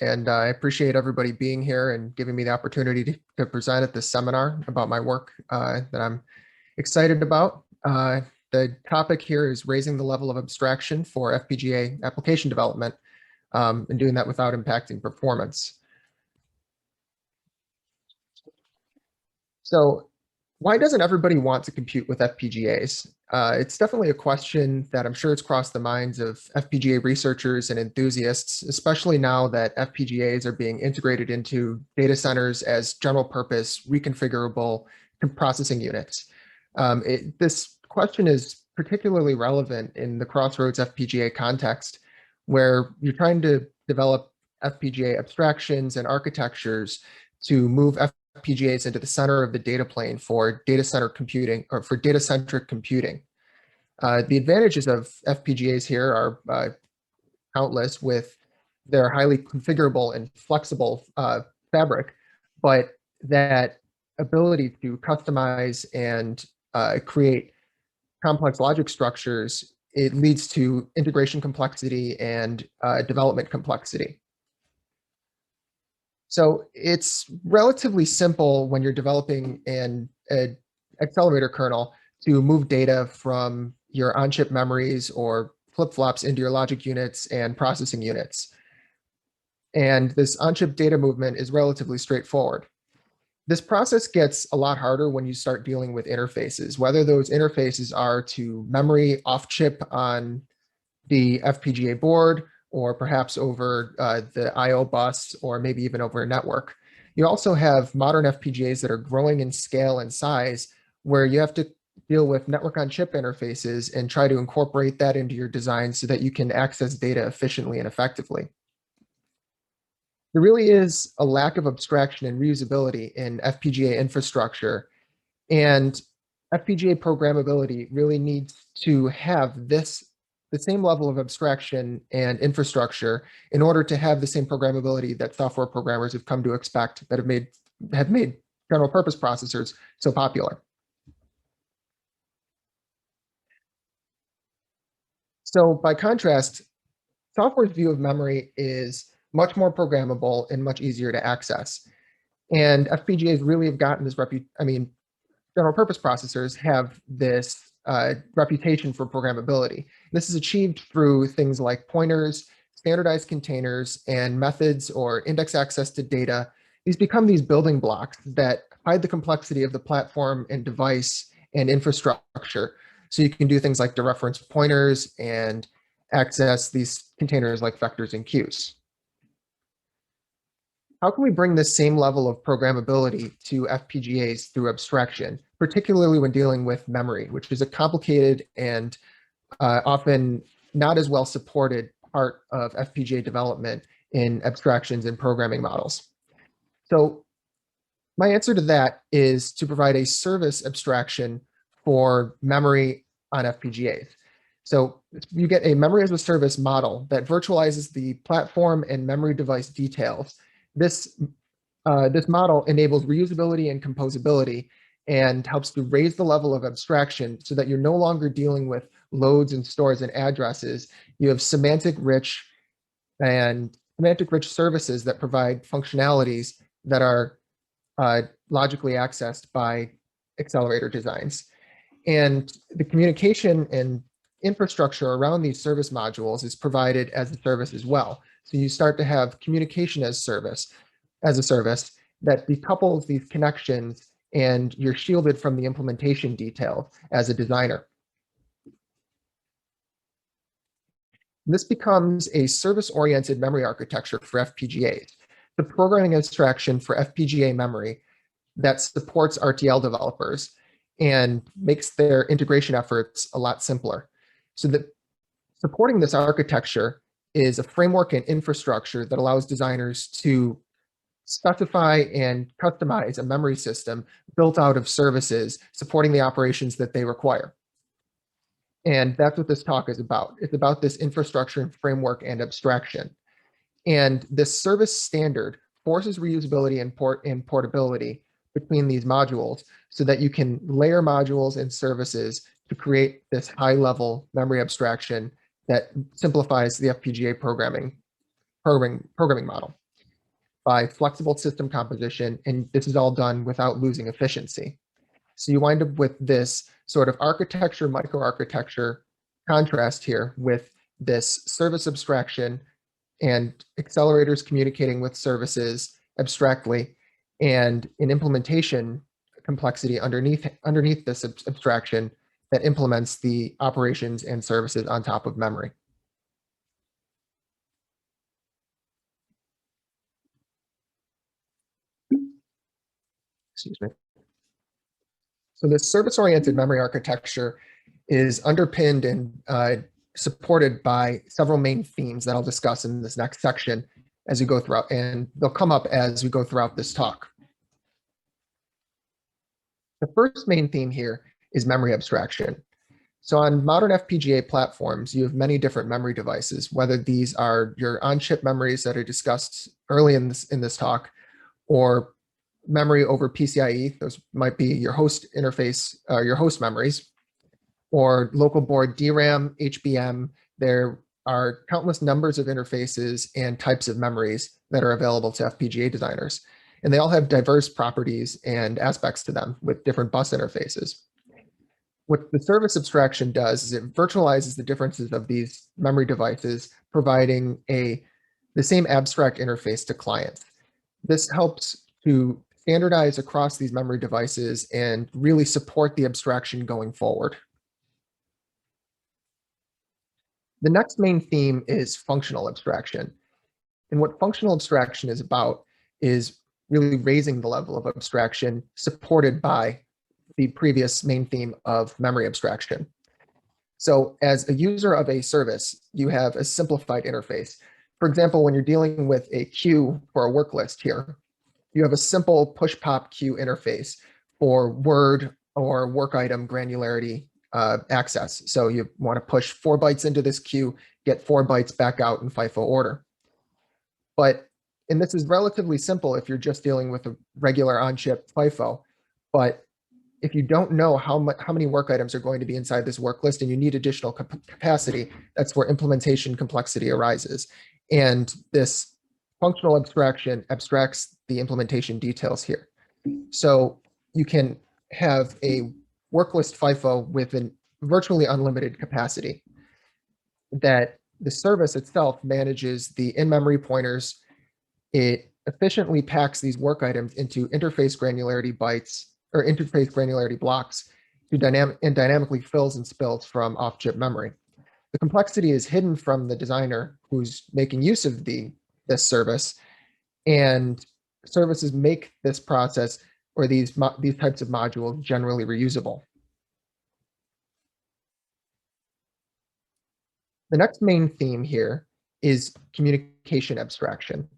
and I appreciate everybody being here and giving me the opportunity to present at this seminar about my work that I'm excited about. The topic here is raising the level of abstraction for FPGA application development and doing that without impacting performance. So why doesn't everybody want to compute with FPGAs? It's definitely a question that I'm sure it's crossed the minds of FPGA researchers and enthusiasts, especially now that FPGAs are being integrated into data centers as general purpose, reconfigurable processing units. This question is particularly relevant in the Crossroads FPGA context, where you're trying to develop FPGA abstractions and architectures to move FPGAs into the center of the data plane for data center computing or for data-centric computing. The advantages of FPGAs here are countless with their highly configurable and flexible fabric, but that ability to customize and create complex logic structures, it leads to integration complexity and development complexity. So it's relatively simple when you're developing an accelerator kernel to move data from your on-chip memories or flip-flops into your logic units and processing units. And this on-chip data movement is relatively straightforward. This process gets a lot harder when you start dealing with interfaces, whether those interfaces are to memory off-chip on the FPGA board, or perhaps over the I/O bus, or maybe even over a network. You also have modern FPGAs that are growing in scale and size, where you have to deal with network-on-chip interfaces and try to incorporate that into your design so that you can access data efficiently and effectively. There really is a lack of abstraction and reusability in FPGA infrastructure, and FPGA programmability really needs to have the same level of abstraction and infrastructure in order to have the same programmability that software programmers have come to expect, that have made general purpose processors so popular. So by contrast, software's view of memory is much more programmable and much easier to access. And FPGAs really have gotten this general purpose processors have this reputation for programmability. This is achieved through things like pointers, standardized containers, and methods or index access to data. These become these building blocks that hide the complexity of the platform and device and infrastructure. So you can do things like dereference pointers and access these containers like vectors and queues. How can we bring this same level of programmability to FPGAs through abstraction, particularly when dealing with memory, which is a complicated and often not as well supported part of FPGA development in abstractions and programming models? So my answer to that is to provide a service abstraction for memory on FPGAs. So you get a memory as a service model that virtualizes the platform and memory device details. This model enables reusability and composability and helps to raise the level of abstraction so that you're no longer dealing with loads and stores and addresses. You have semantic-rich services that provide functionalities that are logically accessed by accelerator designs. And the communication and infrastructure around these service modules is provided as a service as well. So you start to have communication as a service that decouples these connections, and you're shielded from the implementation detail as a designer. This becomes a service-oriented memory architecture for FPGAs, the programming abstraction for FPGA memory that supports RTL developers and makes their integration efforts a lot simpler. So that supporting this architecture is a framework and infrastructure that allows designers to specify and customize a memory system built out of services supporting the operations that they require. And that's what this talk is about. It's about this infrastructure and framework and abstraction. And this service standard forces reusability and portability between these modules so that you can layer modules and services to create this high-level memory abstraction that simplifies the FPGA programming model. by flexible system composition, and this is all done without losing efficiency. So you wind up with this sort of architecture, microarchitecture contrast here with this service abstraction and accelerators communicating with services abstractly, and an implementation complexity underneath this abstraction that implements the operations and services on top of memory. Excuse me. So this service-oriented memory architecture is underpinned and supported by several main themes that I'll discuss in this next section as we go throughout, and they'll come up as we go throughout this talk. The first main theme here is memory abstraction. So on modern FPGA platforms, you have many different memory devices, whether these are your on-chip memories that are discussed early in this talk, or memory over PCIe. Those might be your host interface, your host memories, or local board DRAM, HBM. There are countless numbers of interfaces and types of memories that are available to FPGA designers. And they all have diverse properties and aspects to them with different bus interfaces. What the service abstraction does is it virtualizes the differences of these memory devices, providing the same abstract interface to clients. This helps to standardize across these memory devices and really support the abstraction going forward. The next main theme is functional abstraction. And what functional abstraction is about is really raising the level of abstraction supported by the previous main theme of memory abstraction. So as a user of a service, you have a simplified interface. For example, when you're dealing with a queue for a work list here, you have a simple push-pop queue interface for word or work item granularity access. So you want to push 4 bytes into this queue, get 4 bytes back out in FIFO order. And this is relatively simple if you're just dealing with a regular on-chip FIFO. But if you don't know how many work items are going to be inside this work list and you need additional capacity, that's where implementation complexity arises. And this functional abstraction abstracts the implementation details here. So you can have a work list FIFO with a virtually unlimited capacity that the service itself manages the in-memory pointers. It efficiently packs these work items into interface granularity bytes or interface granularity blocks and dynamically fills and spills from off-chip memory. The complexity is hidden from the designer who's making use of this service, and services make this process or these types of modules generally reusable. The next main theme here is communication abstraction.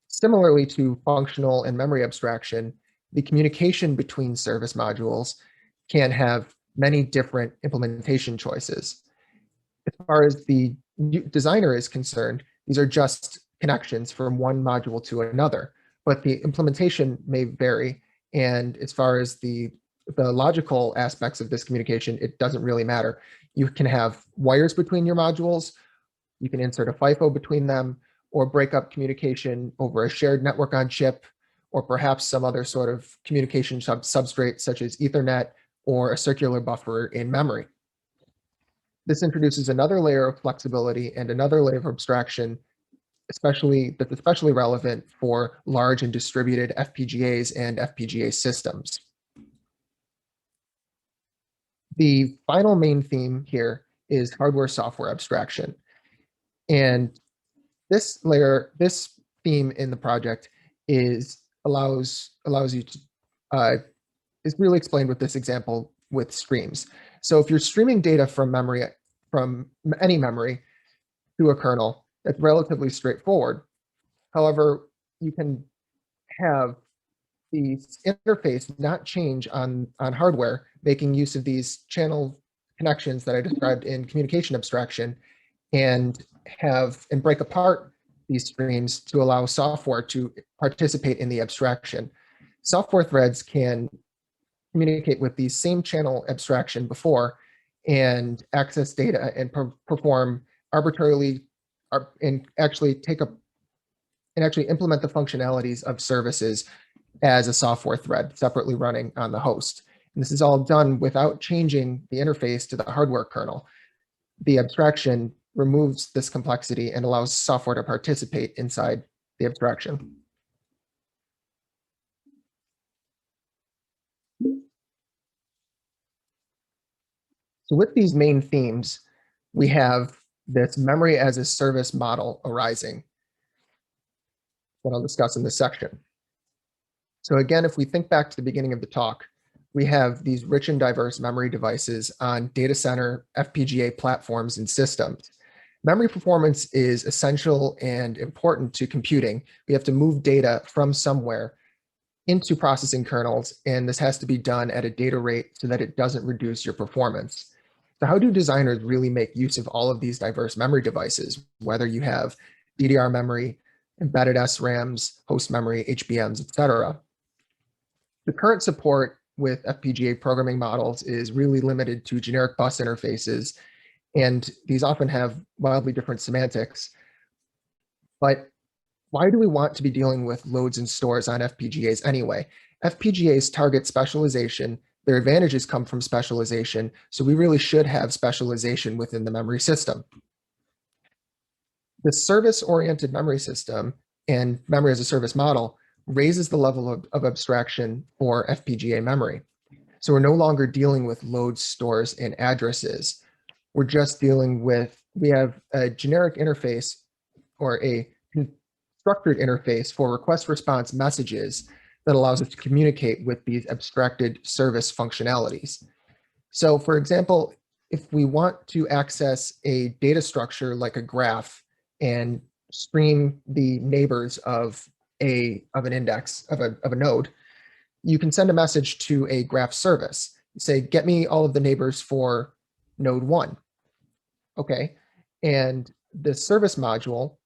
Similarly to functional and memory abstraction, the communication between service modules can have many different implementation choices. As far as the designer is concerned, these are just connections from one module to another, but the implementation may vary. And as far as the logical aspects of this communication, it doesn't really matter. You can have wires between your modules, you can insert a FIFO between them, or break up communication over a shared network on chip, or perhaps some other sort of communication substrate such as Ethernet or a circular buffer in memory. This introduces another layer of flexibility and another layer of abstraction, that's especially relevant for large and distributed FPGAs and FPGA systems. The final main theme here is hardware-software abstraction. And this theme in the project allows you to, is really explained with this example with streams. So if you're streaming data from any memory to a kernel, that's relatively straightforward. However, you can have the interface not change on hardware, making use of these channel connections that I described in communication abstraction, and break apart these streams to allow software to participate in the abstraction. Software threads can communicate with the same channel abstraction before and access data and perform arbitrarily and actually take and actually implement the functionalities of services as a software thread separately running on the host. And this is all done without changing the interface to the hardware kernel. The abstraction removes this complexity and allows software to participate inside the abstraction. So with these main themes, we have this memory as a service model arising that I'll discuss in this section. So again, if we think back to the beginning of the talk, we have these rich and diverse memory devices on data center, FPGA platforms, and systems. Memory performance is essential and important to computing. We have to move data from somewhere into processing kernels, and this has to be done at a data rate so that it doesn't reduce your performance. So how do designers really make use of all of these diverse memory devices, whether you have DDR memory, embedded SRAMs, host memory, HBMs, etc.? The current support with FPGA programming models is really limited to generic bus interfaces, and these often have wildly different semantics. But why do we want to be dealing with loads and stores on FPGAs anyway? FPGAs target specialization. Their advantages come from specialization, so we really should have specialization within the memory system. The service-oriented memory system and memory as a service model raises the level of abstraction for FPGA memory. So we're no longer dealing with loads, stores, and addresses. We're just dealing with, we have a generic interface or a structured interface for request response messages that allows us to communicate with these abstracted service functionalities. So for example, if we want to access a data structure like a graph and stream the neighbors of an index of a node, you can send a message to a graph service. Say, get me all of the neighbors for node 1. Okay, and the service module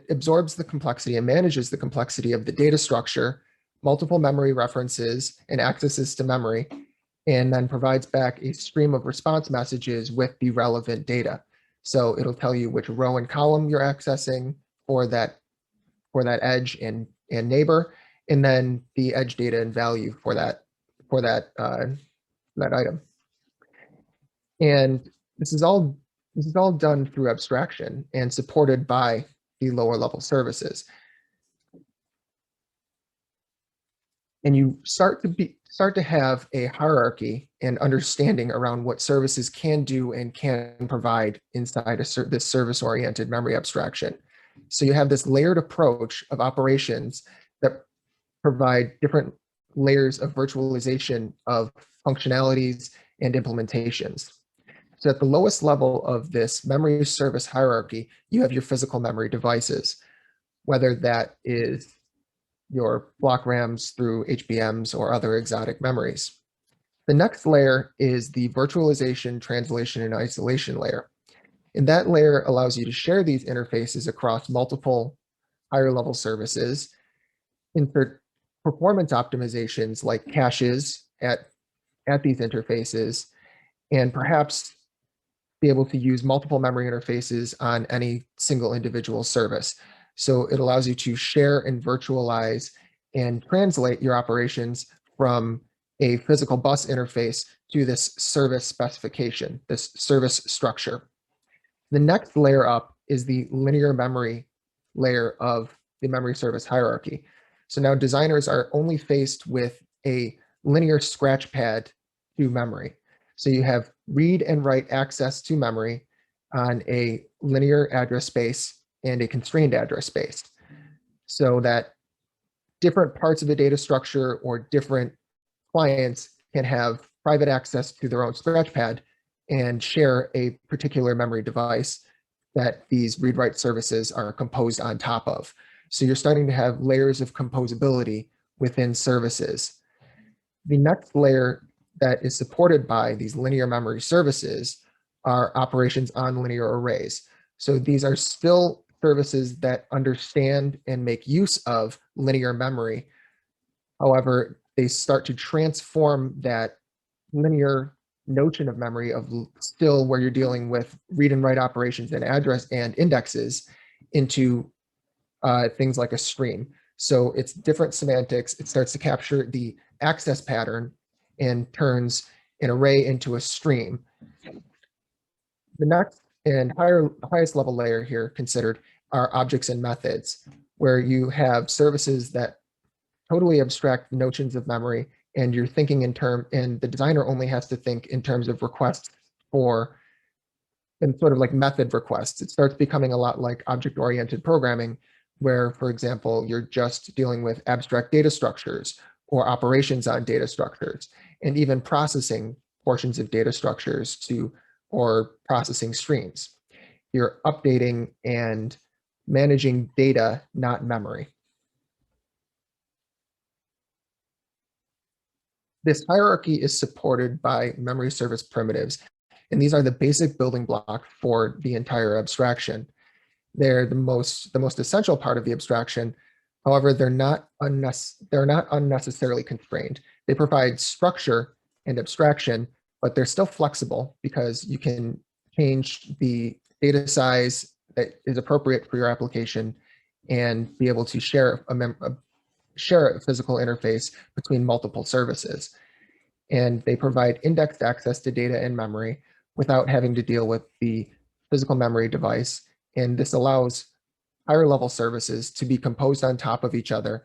absorbs the complexity and manages the complexity of the data structure, multiple memory references, and accesses to memory, and then provides back a stream of response messages with the relevant data. So it'll tell you which row and column you're accessing for that edge and neighbor, and then the edge data and value for that item. And this is all done through abstraction and supported by the lower level services. And you start to have a hierarchy and understanding around what services can do and can provide inside this service-oriented memory abstraction. So you have this layered approach of operations that provide different layers of virtualization of functionalities and implementations. So at the lowest level of this memory service hierarchy, you have your physical memory devices, whether that is your block RAMs through HBMs or other exotic memories. The next layer is the virtualization, translation, and isolation layer. And that layer allows you to share these interfaces across multiple higher level services, insert performance optimizations like caches at these interfaces, and perhaps be able to use multiple memory interfaces on any single individual service. So it allows you to share and virtualize and translate your operations from a physical bus interface to this service specification, this service structure. The next layer up is the linear memory layer of the memory service hierarchy. So now designers are only faced with a linear scratch pad to memory. So you have read and write access to memory on a linear address space and a constrained address space, so that different parts of the data structure or different clients can have private access to their own scratch pad and share a particular memory device that these read-write services are composed on top of. So you're starting to have layers of composability within services. The next layer that is supported by these linear memory services are operations on linear arrays. So these are still services that understand and make use of linear memory. However, they start to transform that linear notion of memory of still where you're dealing with read and write operations and address and indexes into things like a stream. So it's different semantics. It starts to capture the access pattern and turns an array into a stream. The next and highest level layer here considered are objects and methods, where you have services that totally abstract notions of memory, and you're thinking and the designer only has to think in terms of requests and sort of like method requests. It starts becoming a lot like object-oriented programming, where, for example, you're just dealing with abstract data structures or operations on data structures, and even processing portions of data structures or processing streams. You're updating and managing data, not memory. This hierarchy is supported by memory service primitives, and these are the basic building block for the entire abstraction. They're the most essential part of the abstraction. However, they're not unnecessarily constrained. They provide structure and abstraction, but they're still flexible because you can change the data size that is appropriate for your application and be able to share a physical interface between multiple services. And they provide indexed access to data and memory without having to deal with the physical memory device. And this allows higher level services to be composed on top of each other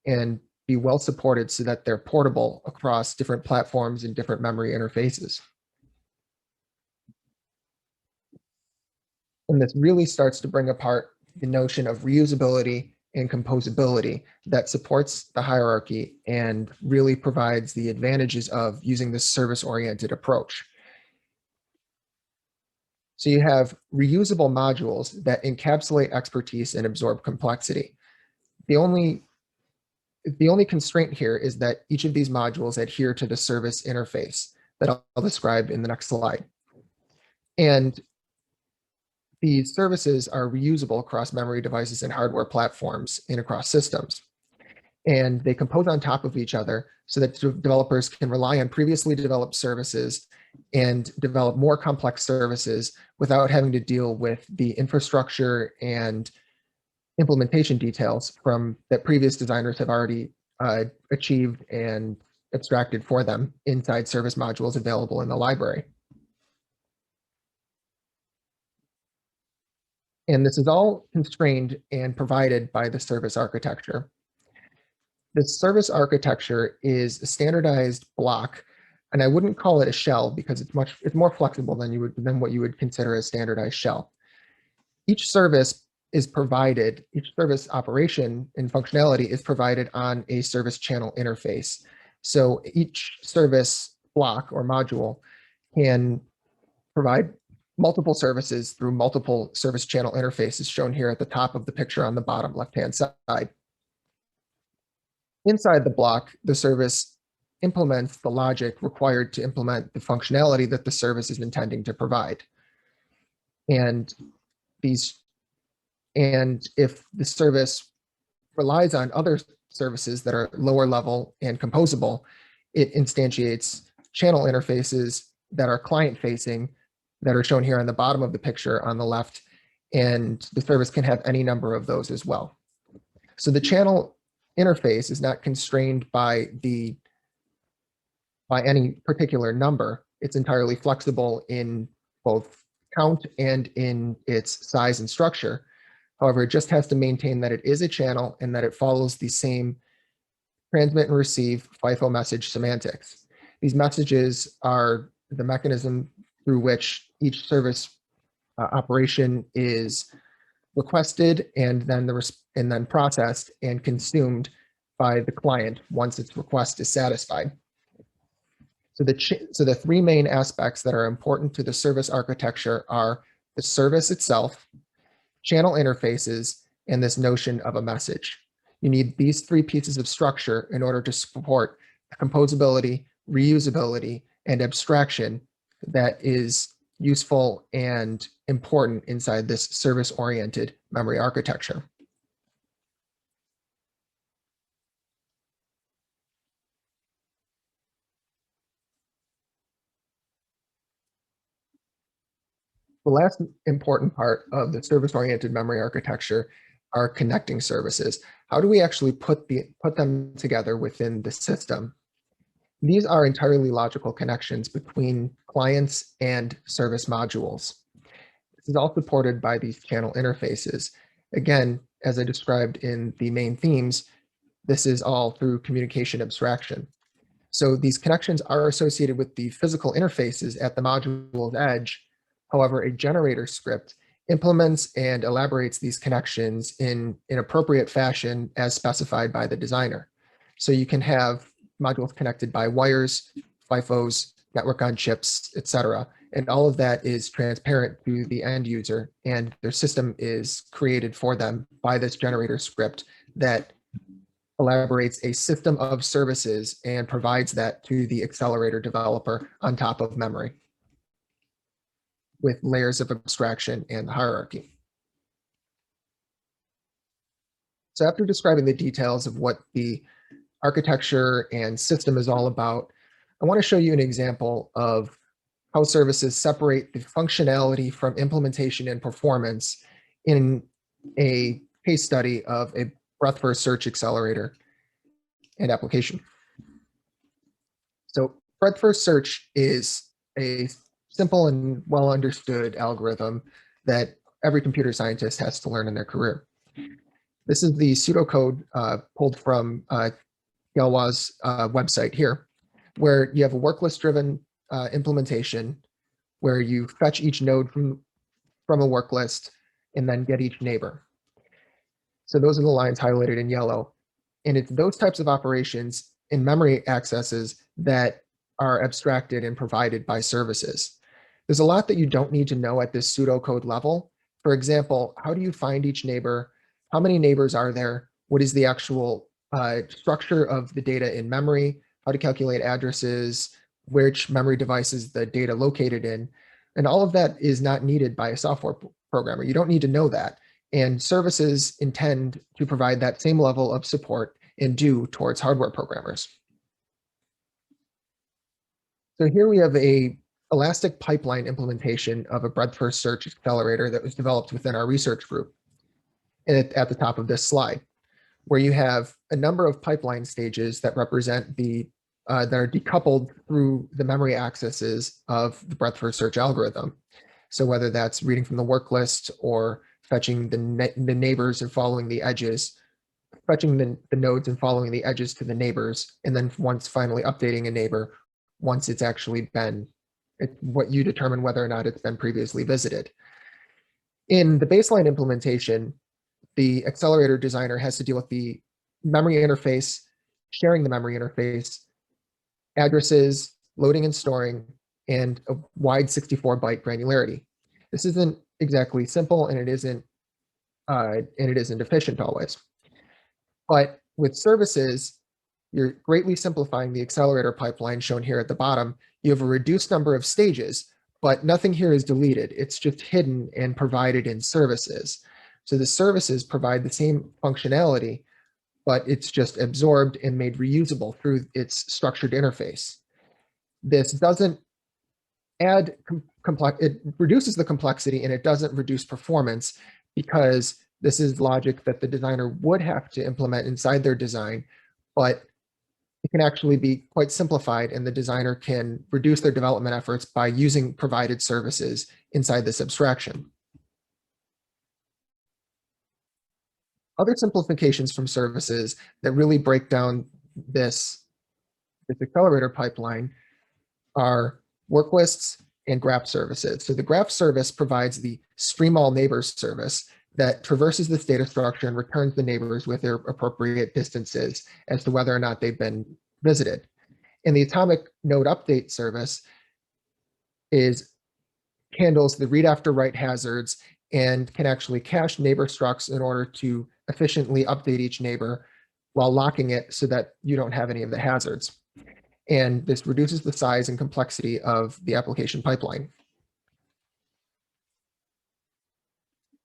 and be well supported so that they're portable across different platforms and different memory interfaces. And this really starts to bring apart the notion of reusability and composability that supports the hierarchy and really provides the advantages of using this service-oriented approach. So you have reusable modules that encapsulate expertise and absorb complexity. The only constraint here is that each of these modules adhere to the service interface that I'll describe in the next slide. And these services are reusable across memory devices and hardware platforms and across systems. And they compose on top of each other so that developers can rely on previously developed services and develop more complex services without having to deal with the infrastructure and implementation details that previous designers have already achieved and abstracted for them inside service modules available in the library. And this is all constrained and provided by the service architecture. The service architecture is a standardized block, and I wouldn't call it a shell because it's more flexible than what you would consider a standardized shell. Each service operation and functionality is provided on a service channel interface. So each service block or module can provide multiple services through multiple service channel interfaces shown here at the top of the picture on the bottom left-hand side. Inside the block, the service implements the logic required to implement the functionality that the service is intending to provide. And if the service relies on other services that are lower level and composable, it instantiates channel interfaces that are client facing that are shown here on the bottom of the picture on the left, and the service can have any number of those as well. So the channel interface is not constrained by any particular number. It's entirely flexible in both count and in its size and structure. However, it just has to maintain that it is a channel and that it follows the same transmit and receive FIFO message semantics. These messages are the mechanism through which each service operation is requested and then processed and consumed by the client once its request is satisfied. So the three main aspects that are important to the service architecture are the service itself, channel interfaces, and this notion of a message. You need these three pieces of structure in order to support composability, reusability, and abstraction that is useful and important inside this service-oriented memory architecture. The last important part of the service-oriented memory architecture are connecting services. How do we actually put them together within the system? These are entirely logical connections between clients and service modules. This is all supported by these channel interfaces. Again, as I described in the main themes, this is all through communication abstraction. So these connections are associated with the physical interfaces at the module's edge. However, a generator script implements and elaborates these connections in an appropriate fashion as specified by the designer. So you can have modules connected by wires, FIFOs, network on chips, etc. And all of that is transparent to the end user, and their system is created for them by this generator script that elaborates a system of services and provides that to the accelerator developer on top of memory with layers of abstraction and hierarchy. So after describing the details of what the architecture and system is all about, I want to show you an example of how services separate the functionality from implementation and performance in a case study of a breadth-first search accelerator and application. So breadth-first search is a simple and well understood algorithm that every computer scientist has to learn in their career. This is the pseudocode pulled from Yelwa's website here, where you have a work list-driven implementation where you fetch each node from a work list and then get each neighbor. So those are the lines highlighted in yellow. And it's those types of operations in memory accesses that are abstracted and provided by services. There's a lot that you don't need to know at this pseudocode level. For example, how do you find each neighbor? How many neighbors are there? What is the actual structure of the data in memory? How to calculate addresses, which memory device is the data located in? And all of that is not needed by a software programmer. You don't need to know that. And services intend to provide that same level of support and do towards hardware programmers. So here we have a elastic pipeline implementation of a breadth-first search accelerator that was developed within our research group at the top of this slide, where you have a number of pipeline stages that represent that are decoupled through the memory accesses of the breadth-first search algorithm. So whether that's reading from the work list or fetching the neighbors and following the edges, fetching the nodes and following the edges to the neighbors, and then once finally updating a neighbor once it's actually been, what you determine whether or not it's been previously visited. In the baseline implementation, the accelerator designer has to deal with the memory interface, sharing the memory interface, addresses, loading and storing, and a wide 64-byte granularity. This isn't exactly simple, and it isn't efficient always. But with services, you're greatly simplifying the accelerator pipeline shown here at the bottom. You have a reduced number of stages, but nothing here is deleted. It's just hidden and provided in services. So the services provide the same functionality, but it's just absorbed and made reusable through its structured interface. This doesn't add it reduces the complexity, and it doesn't reduce performance, because this is logic that the designer would have to implement inside their design, but it can actually be quite simplified, and the designer can reduce their development efforts by using provided services inside this abstraction. Other simplifications from services that really break down this accelerator pipeline are work lists and graph services. So the graph service provides the stream all neighbors service that traverses this data structure and returns the neighbors with their appropriate distances as to whether or not they've been visited. And the atomic node update service handles the read after write hazards and can actually cache neighbor structs in order to efficiently update each neighbor while locking it so that you don't have any of the hazards. And this reduces the size and complexity of the application pipeline.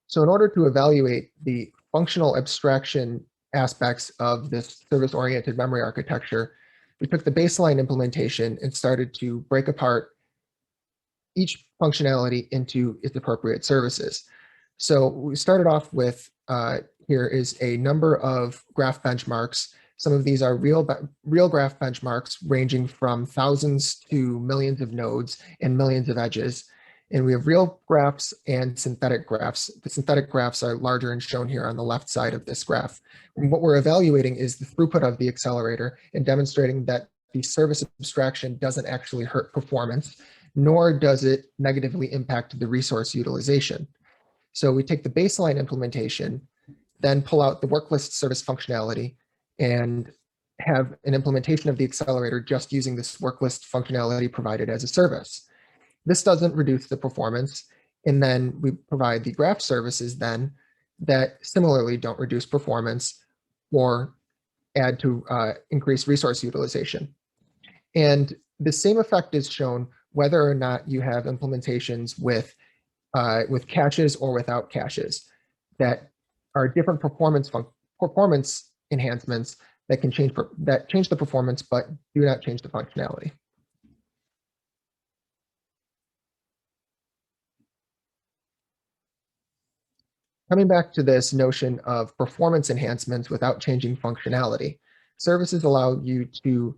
So in order to evaluate the functional abstraction aspects of this service-oriented memory architecture, we took the baseline implementation and started to break apart each functionality into its appropriate services. So we started off with here is a number of graph benchmarks. Some of these are real graph benchmarks ranging from thousands to millions of nodes and millions of edges. And we have real graphs and synthetic graphs. The synthetic graphs are larger and shown here on the left side of this graph. And what we're evaluating is the throughput of the accelerator and demonstrating that the service abstraction doesn't actually hurt performance, nor does it negatively impact the resource utilization. So we take the baseline implementation, then pull out the work list service functionality and have an implementation of the accelerator just using this work list functionality provided as a service. This doesn't reduce the performance. And then we provide the graph services then that similarly don't reduce performance or add to increase resource utilization. And the same effect is shown whether or not you have implementations with caches or without caches that are different performance enhancements that can change the performance but do not change the functionality. Coming back to this notion of performance enhancements without changing functionality, services allow you to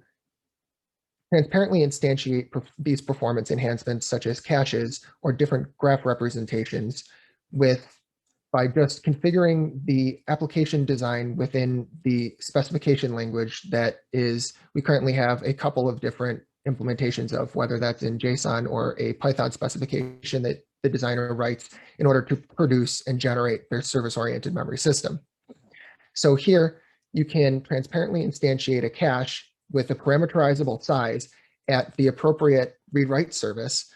transparently instantiate these performance enhancements such as caches or different graph representations by just configuring the application design within the specification language that we currently have a couple of different implementations of, whether that's in JSON or a Python specification that the designer writes in order to produce and generate their service-oriented memory system. So here you can transparently instantiate a cache with a parameterizable size at the appropriate read-write service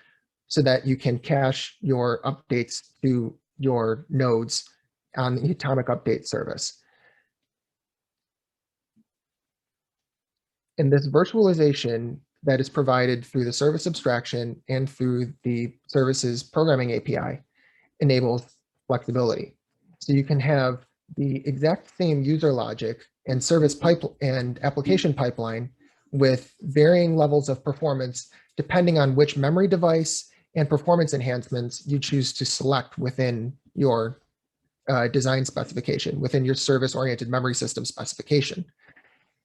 so that you can cache your updates to your nodes on the atomic update service. And this virtualization that is provided through the service abstraction and through the services programming API enables flexibility. So you can have the exact same user logic and service and application pipeline with varying levels of performance depending on which memory device and performance enhancements you choose to select within your design specification, within your service-oriented memory system specification.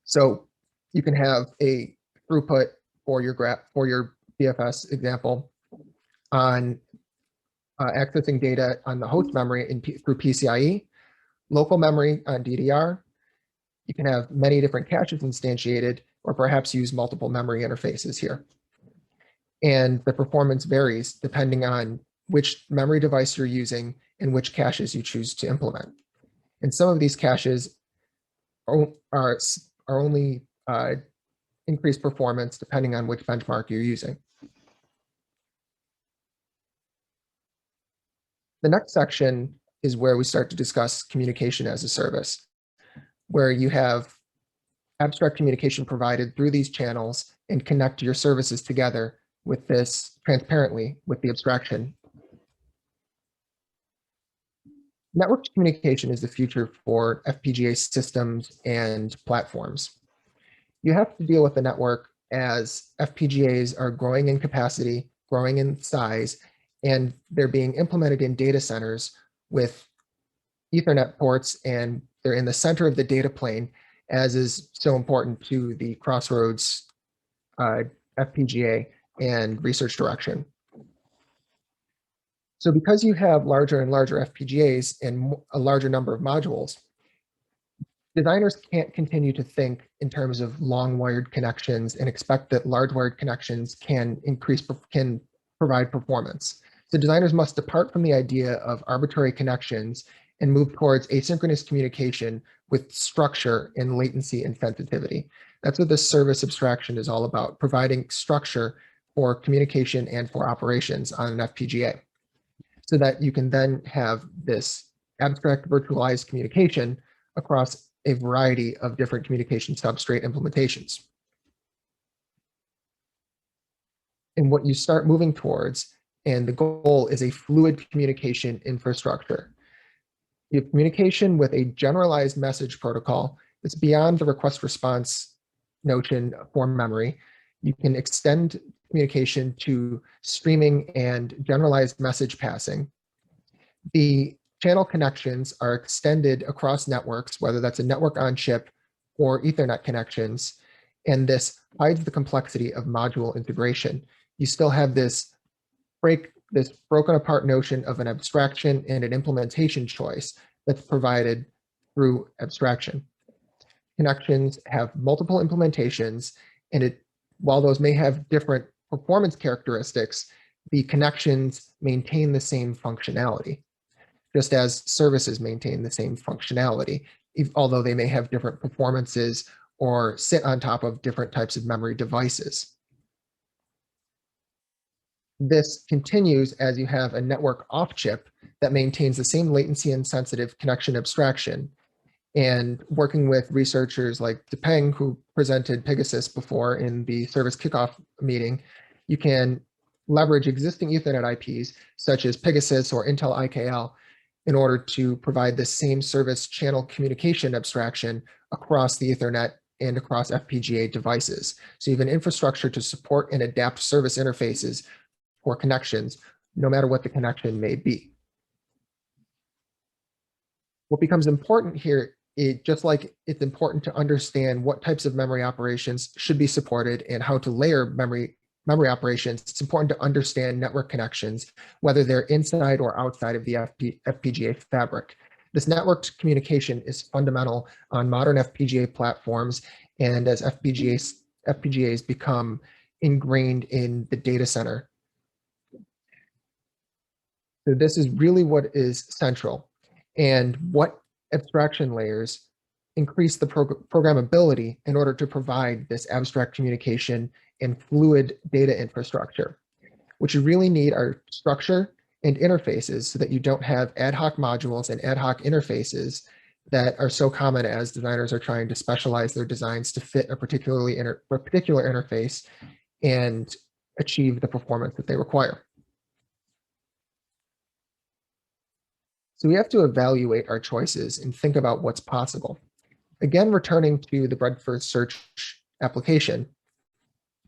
So you can have a throughput for your BFS example on accessing data on the host memory through PCIe, local memory on DDR. You can have many different caches instantiated, or perhaps use multiple memory interfaces here. And the performance varies depending on which memory device you're using and which caches you choose to implement. And some of these caches are only increased performance depending on which benchmark you're using. The next section is where we start to discuss communication as a service, where you have abstract communication provided through these channels and connect your services together with this transparently with the abstraction. Networked communication is the future for FPGA systems and platforms. You have to deal with the network as FPGAs are growing in capacity, growing in size, and they're being implemented in data centers with Ethernet ports, and they're in the center of the data plane, as is so important to the Crossroads FPGA and research direction. So because you have larger and larger FPGAs and a larger number of modules, designers can't continue to think in terms of long wired connections and expect that large wired connections can provide performance. So designers must depart from the idea of arbitrary connections and move towards asynchronous communication with structure and latency and sensitivity. That's what this service abstraction is all about, providing structure for communication and for operations on an FPGA, so that you can then have this abstract virtualized communication across a variety of different communication substrate implementations. And what you start moving towards, and the goal is a fluid communication infrastructure. You have communication with a generalized message protocol that's beyond the request response notion for memory. You can extend communication to streaming and generalized message passing. The channel connections are extended across networks, whether that's a network on chip or Ethernet connections, and this hides the complexity of module integration. You still have this broken apart notion of an abstraction and an implementation choice that's provided through abstraction. Connections have multiple implementations, and while those may have different performance characteristics, the connections maintain the same functionality, just as services maintain the same functionality, although they may have different performances or sit on top of different types of memory devices. This continues as you have a network off chip that maintains the same latency and sensitive connection abstraction. And working with researchers like Depeng, who presented Pegasus before in the service kickoff meeting, you can leverage existing Ethernet IPs, such as Pegasus or Intel IKL, in order to provide the same service channel communication abstraction across the Ethernet and across FPGA devices. So you have an infrastructure to support and adapt service interfaces for connections, no matter what the connection may be. What becomes important here, just like it's important to understand what types of memory operations should be supported and how to layer memory operations, it's important to understand network connections, whether they're inside or outside of the FPGA fabric. This networked communication is fundamental on modern FPGA platforms, and as FPGAs become ingrained in the data center. So this is really what is central, and what abstraction layers increase the programmability in order to provide this abstract communication and fluid data infrastructure. What you really need are structure and interfaces so that you don't have ad hoc modules and ad hoc interfaces that are so common as designers are trying to specialize their designs to fit a particular interface and achieve the performance that they require. So we have to evaluate our choices and think about what's possible. Again, returning to the breadth-first search application,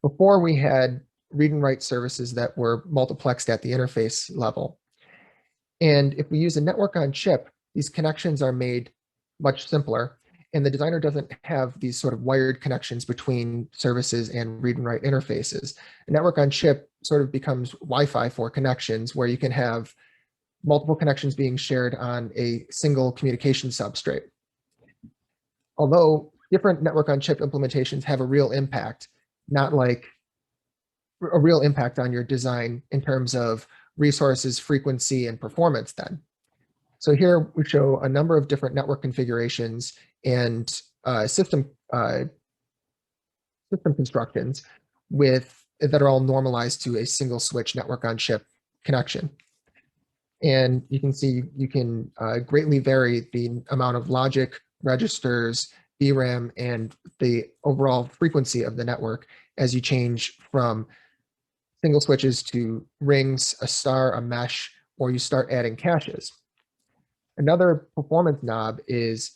before we had read and write services that were multiplexed at the interface level. And if we use a network on chip, these connections are made much simpler, and the designer doesn't have these sort of wired connections between services and read and write interfaces. A network on chip sort of becomes Wi-Fi for connections, where you can have multiple connections being shared on a single communication substrate. Although different network on chip implementations have a real impact, not like a real impact on your design in terms of resources, frequency, and performance then. So here we show a number of different network configurations and system constructions that are all normalized to a single switch network on chip connection. And you can see you can greatly vary the amount of logic, registers, DRAM, and the overall frequency of the network as you change from single switches to rings, a star, a mesh, or you start adding caches. Another performance knob is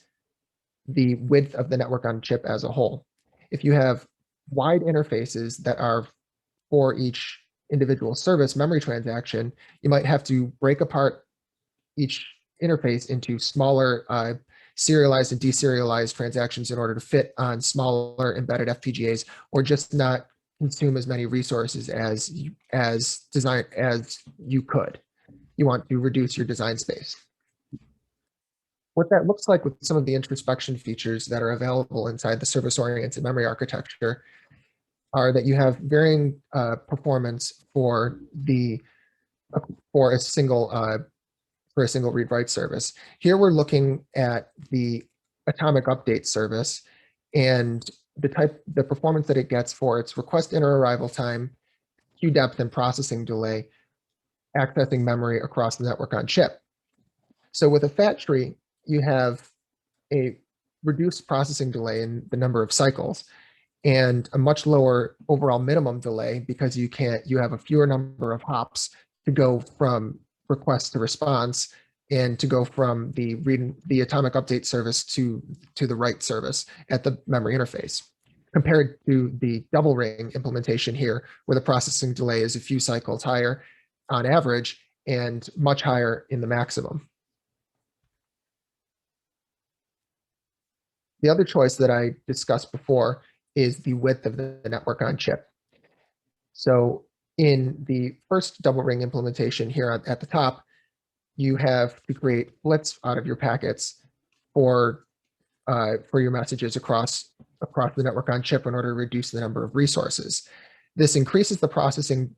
the width of the network on chip as a whole. If you have wide interfaces that are for each individual service memory transaction, you might have to break apart each interface into smaller serialized and deserialized transactions in order to fit on smaller embedded FPGAs, or just not consume as many resources as you could. You want to reduce your design space. What that looks like with some of the introspection features that are available inside the service-oriented memory architecture are that you have varying performance for a single read-write service. Here we're looking at the atomic update service and the performance that it gets for its request inter-arrival time, queue depth, and processing delay, accessing memory across the network on chip. So with a fat tree, you have a reduced processing delay in the number of cycles and a much lower overall minimum delay because you have a fewer number of hops to go from request to response and to go from the atomic update service to the write service at the memory interface, compared to the double ring implementation here, where the processing delay is a few cycles higher on average and much higher in the maximum. The other choice that I discussed before is the width of the network on chip. So in the first double ring implementation here at the top, you have to create blitz out of your packets for your messages across the network on chip in order to reduce the number of resources. This increases the processing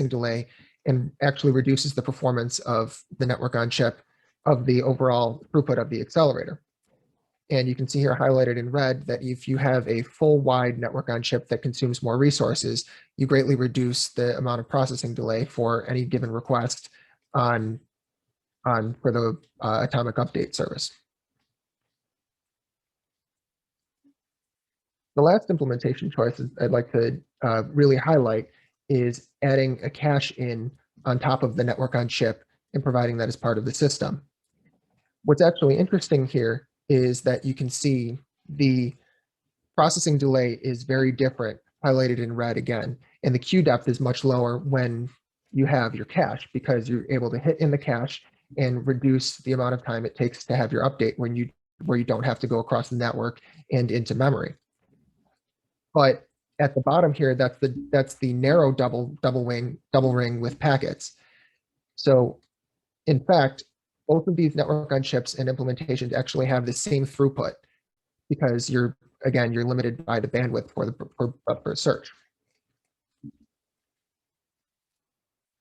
delay and actually reduces the performance of the network on chip of the overall throughput of the accelerator. And you can see here highlighted in red that if you have a full wide network on chip that consumes more resources, you greatly reduce the amount of processing delay for any given request for the atomic update service. The last implementation choice I'd like to really highlight is adding a cache in on top of the network on chip and providing that as part of the system. What's actually interesting here is that you can see the processing delay is very different, highlighted in red again, and the queue depth is much lower when you have your cache because you're able to hit in the cache and reduce the amount of time it takes to have your update where you don't have to go across the network and into memory. But at the bottom here, that's the narrow double ring with packets. So in fact, both of these network on chips and implementations actually have the same throughput because you're limited by the bandwidth for search.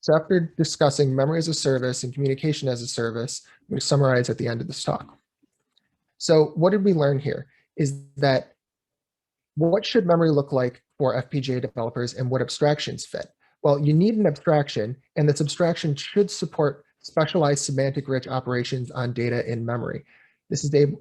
So after discussing memory as a service and communication as a service, we summarize at the end of this talk. So what did we learn here is that what should memory look like for FPGA developers and what abstractions fit? Well, you need an abstraction, and this abstraction should support specialized semantic-rich operations on data in memory.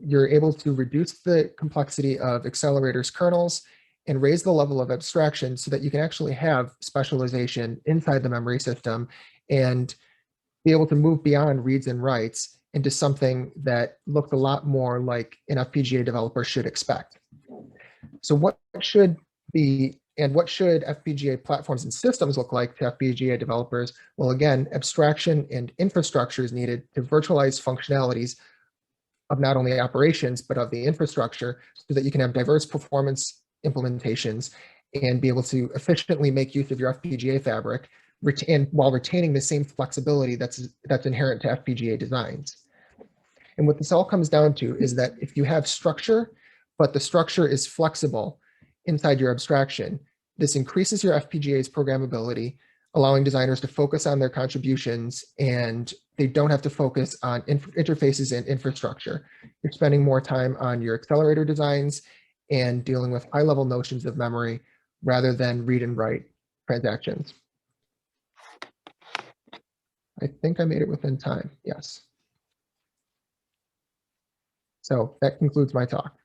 You're able to reduce the complexity of accelerators kernels and raise the level of abstraction so that you can actually have specialization inside the memory system and be able to move beyond reads and writes into something that looks a lot more like an FPGA developer should expect. So what should FPGA platforms and systems look like to FPGA developers? Well, again, abstraction and infrastructure is needed to virtualize functionalities of not only operations, but of the infrastructure so that you can have diverse performance implementations and be able to efficiently make use of your FPGA fabric while retaining the same flexibility that's inherent to FPGA designs. And what this all comes down to is that if you have structure, but the structure is flexible inside your abstraction, this increases your FPGA's programmability, allowing designers to focus on their contributions, and they don't have to focus on interfaces and infrastructure. You're spending more time on your accelerator designs and dealing with high-level notions of memory rather than read and write transactions. I think I made it within time, yes. So that concludes my talk.